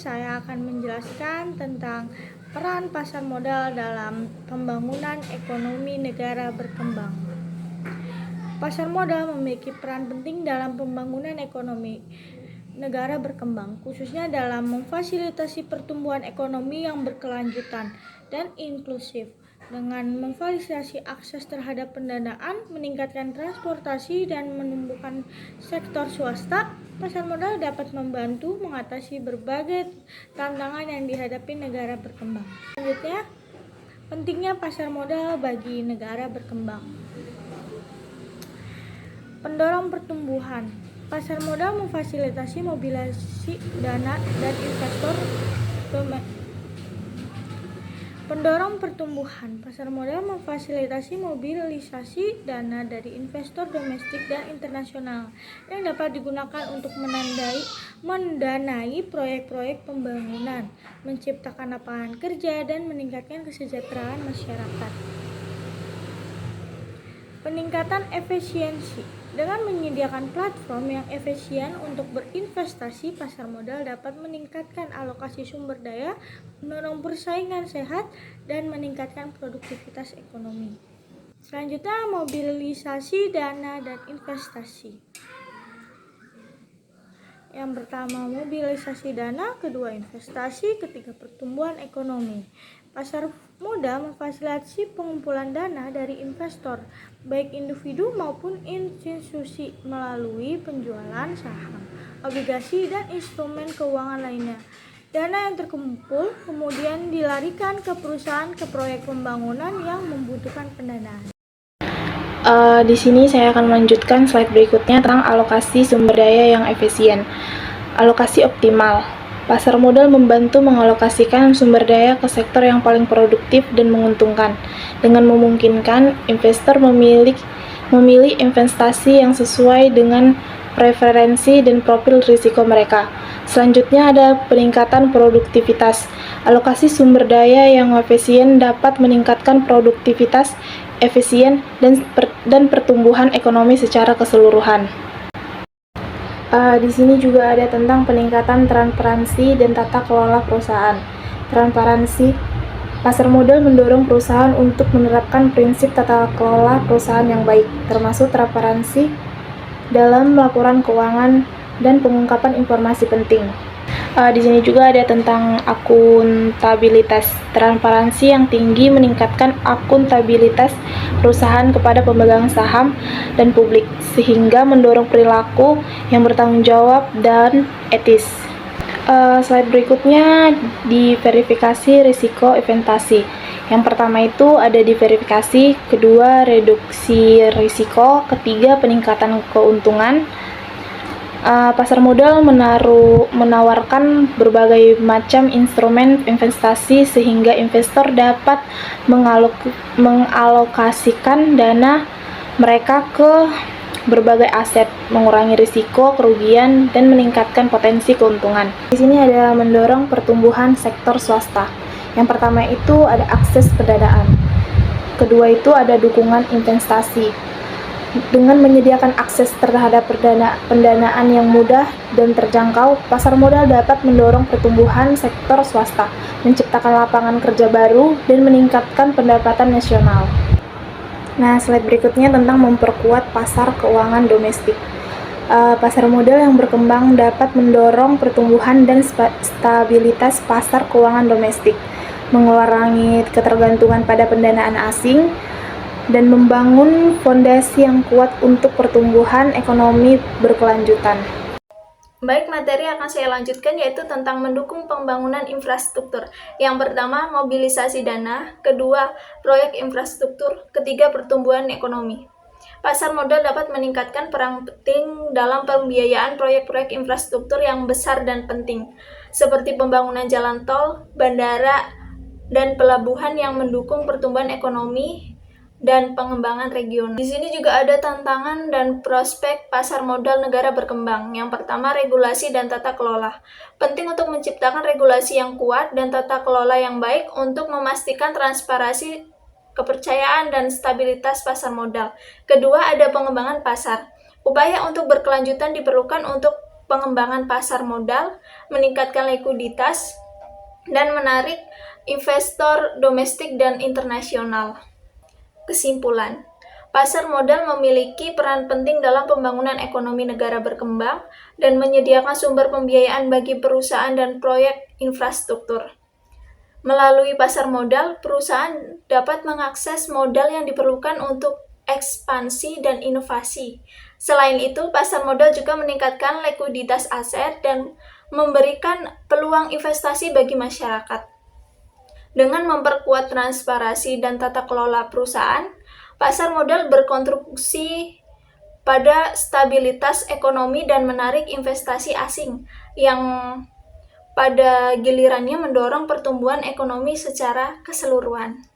saya akan menjelaskan tentang peran pasar modal dalam pembangunan ekonomi negara berkembang. Pasar modal memiliki peran penting dalam pembangunan ekonomi negara berkembang, khususnya dalam memfasilitasi pertumbuhan ekonomi yang berkelanjutan dan inklusif. Dengan memfasilitasi akses terhadap pendanaan, meningkatkan transportasi, dan menumbuhkan sektor swasta, pasar modal dapat membantu mengatasi berbagai tantangan yang dihadapi negara berkembang. Selanjutnya, pentingnya pasar modal bagi negara berkembang. Pendorong pertumbuhan. Pasar modal memfasilitasi mobilisasi dana dan investor Pendorong pertumbuhan. Pasar modal memfasilitasi mobilisasi dana dari investor domestik dan internasional yang dapat digunakan untuk mendanai proyek-proyek pembangunan, menciptakan lapangan kerja, dan meningkatkan kesejahteraan masyarakat. Peningkatan efisiensi. Dengan menyediakan platform yang efisien untuk berinvestasi, pasar modal dapat meningkatkan alokasi sumber daya, mendorong persaingan sehat, dan meningkatkan produktivitas ekonomi. Selanjutnya, mobilisasi dana dan investasi. Yang pertama, mobilisasi dana, kedua investasi, ketiga pertumbuhan ekonomi. Pasar modal memfasilitasi pengumpulan dana dari investor, baik individu maupun institusi, melalui penjualan saham, obligasi, dan instrumen keuangan lainnya. Dana yang terkumpul kemudian dilarikan ke perusahaan ke proyek pembangunan yang membutuhkan pendanaan. Di sini saya akan melanjutkan slide berikutnya tentang alokasi sumber daya yang efisien. Alokasi optimal. Pasar modal membantu mengalokasikan sumber daya ke sektor yang paling produktif dan menguntungkan, dengan memungkinkan investor memilih investasi yang sesuai dengan preferensi dan profil risiko mereka. Selanjutnya ada peningkatan produktivitas. Alokasi sumber daya yang efisien dapat meningkatkan produktivitas, efisien, dan pertumbuhan ekonomi secara keseluruhan. Di sini juga ada tentang peningkatan transparansi dan tata kelola perusahaan. Transparansi. Pasar modal mendorong perusahaan untuk menerapkan prinsip tata kelola perusahaan yang baik, termasuk transparansi dalam laporan keuangan dan pengungkapan informasi penting. Di sini juga ada tentang akuntabilitas. Transparansi yang tinggi meningkatkan akuntabilitas perusahaan kepada pemegang saham dan publik, sehingga mendorong perilaku yang bertanggung jawab dan etis. Slide berikutnya di verifikasi risiko investasi. Yang pertama itu ada di verifikasi, kedua reduksi risiko, ketiga peningkatan keuntungan. Pasar modal menawarkan berbagai macam instrumen investasi sehingga investor dapat mengalokasikan dana mereka ke berbagai aset, mengurangi risiko kerugian, dan meningkatkan potensi keuntungan. Di sini ada mendorong pertumbuhan sektor swasta. Yang pertama itu ada akses pendanaan. Kedua itu ada dukungan investasi. Dengan menyediakan akses terhadap pendanaan yang mudah dan terjangkau, pasar modal dapat mendorong pertumbuhan sektor swasta, menciptakan lapangan kerja baru, dan meningkatkan pendapatan nasional. Nah, slide berikutnya tentang memperkuat pasar keuangan domestik. Pasar modal yang berkembang dapat mendorong pertumbuhan dan stabilitas pasar keuangan domestik, mengurangi ketergantungan pada pendanaan asing, dan membangun fondasi yang kuat untuk pertumbuhan ekonomi berkelanjutan. Baik, materi akan saya lanjutkan yaitu tentang mendukung pembangunan infrastruktur. Yang pertama, mobilisasi dana, kedua, proyek infrastruktur, ketiga, pertumbuhan ekonomi. Pasar modal dapat meningkatkan peran penting dalam pembiayaan proyek-proyek infrastruktur yang besar dan penting, seperti pembangunan jalan tol, bandara, dan pelabuhan yang mendukung pertumbuhan ekonomi dan pengembangan regional. Di sini juga ada tantangan dan prospek pasar modal negara berkembang. Yang pertama, regulasi dan tata kelola. Penting untuk menciptakan regulasi yang kuat dan tata kelola yang baik untuk memastikan transparansi, kepercayaan, dan stabilitas pasar modal. Kedua, ada pengembangan pasar. Upaya untuk berkelanjutan diperlukan untuk pengembangan pasar modal, meningkatkan likuiditas, dan menarik investor domestik dan internasional. Kesimpulan, pasar modal memiliki peran penting dalam pembangunan ekonomi negara berkembang dan menyediakan sumber pembiayaan bagi perusahaan dan proyek infrastruktur. Melalui pasar modal, perusahaan dapat mengakses modal yang diperlukan untuk ekspansi dan inovasi. Selain itu, pasar modal juga meningkatkan likuiditas aset dan memberikan peluang investasi bagi masyarakat. Dengan memperkuat transparansi dan tata kelola perusahaan, pasar modal berkontribusi pada stabilitas ekonomi dan menarik investasi asing yang pada gilirannya mendorong pertumbuhan ekonomi secara keseluruhan.